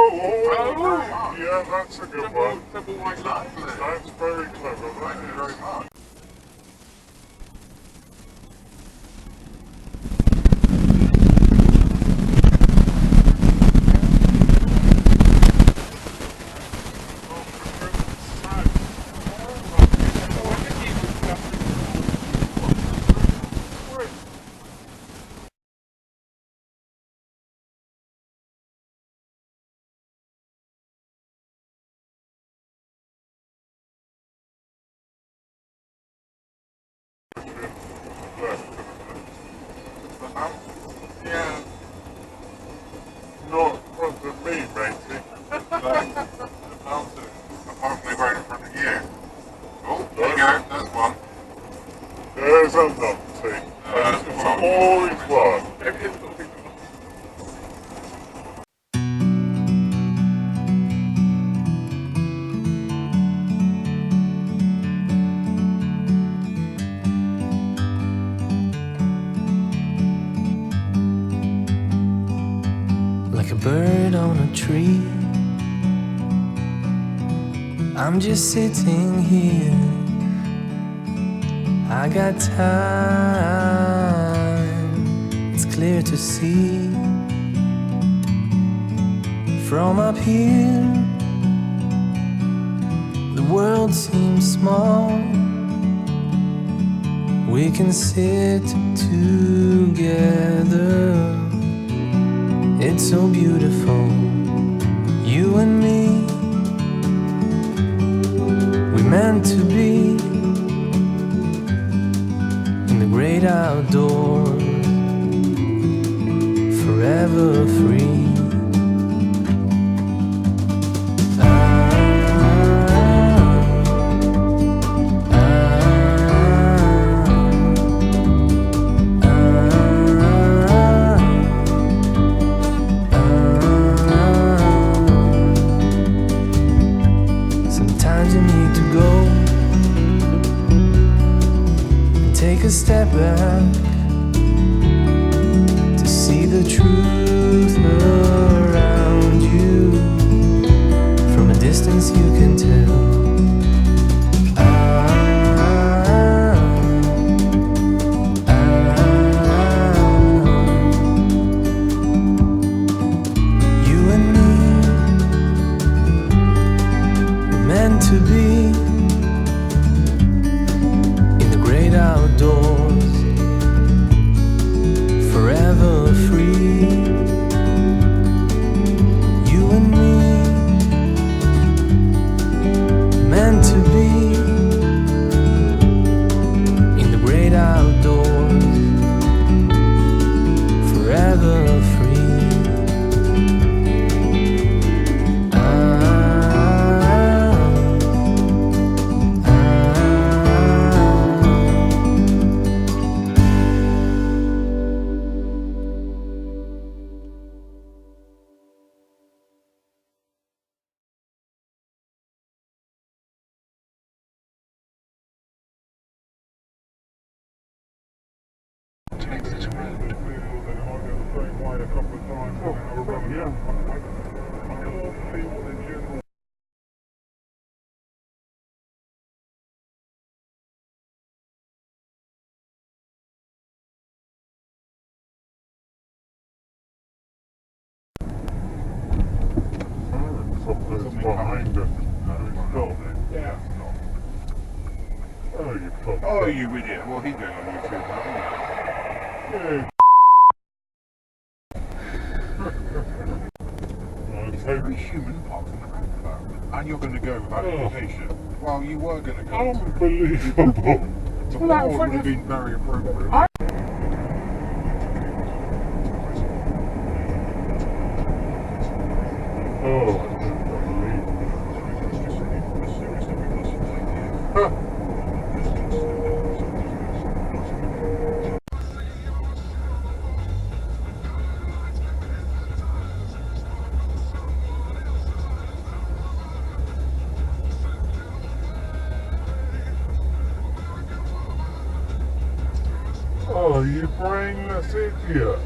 Oh, yeah, that's a good one. That's very clever. Thank you very much. Yeah. Not in front of me, matey. Apparently right in front of you. Oh, there you go, that's one. There's a numpty. It's always one. Like a bird on a tree, I'm just sitting here. I got time, it's clear to see. From up here, the world seems small. We can sit together. It's so beautiful, you and me. We meant to be in the great outdoors, forever free. A step back to see the truth around you. From a distance you can tell. You and me were meant to be outdoors, forever free. You and me, meant to be in the great outdoors, forever free. Behind us. Yeah. Oh, you fuck. Oh, you idiot. What are you doing on YouTube now? It's very human parts in the roundabout. And you're going to go without invitation. Well, you were going to go. Unbelievable. The wall would have been very appropriate. Oh. Oh, you brainless idiot.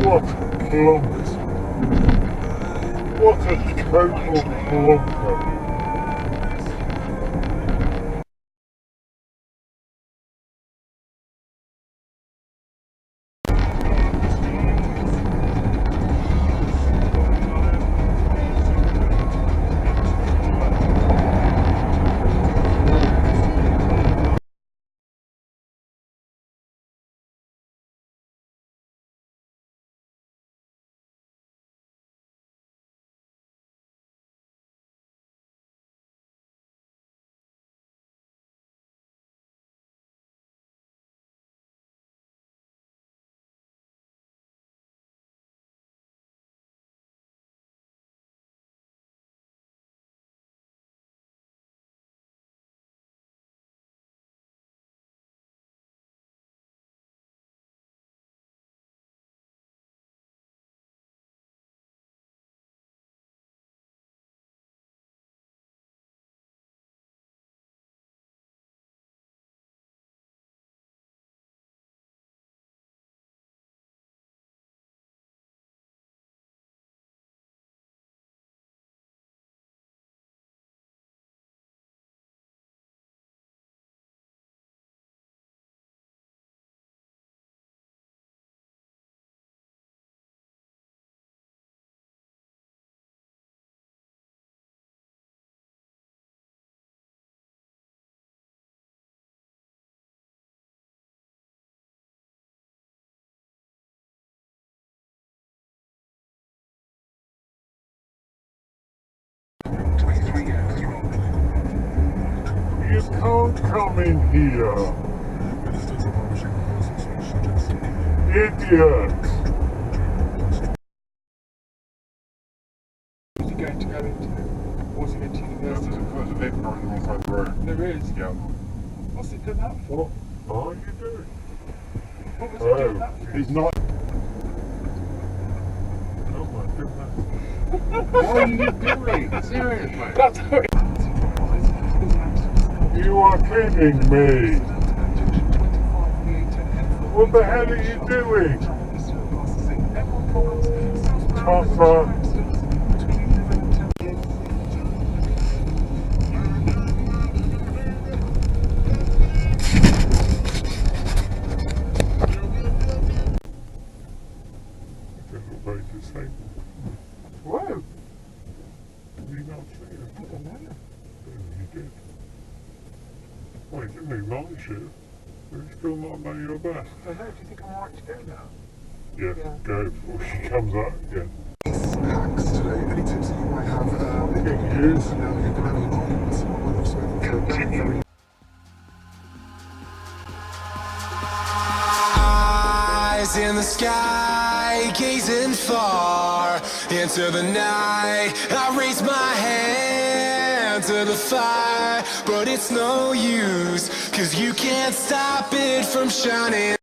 What a clump. What a total clumper. You can't come in here. Idiot. What's he going to go into? What's he going to university? There's a lift on the wrong side of the road. There is? Yeah. What's he doing that for? What are you doing? What was he doing that for? He's not. Oh my goodness. What are you doing? Seriously? That's how it You are kidding me. What the hell are you doing? Papa. Whoa. Did you not see it? I don't know. You did. Well, you didn't acknowledge it. But it's still not done your best. I don't know. Do you think I'm alright to go now? Yeah, go before she comes out again. Hacks today. Any tips that you might have? Continue. Eyes in the sky, gazing far into the night. I raise my hand to the fire, but it's no use, 'cause you can't stop it from shining.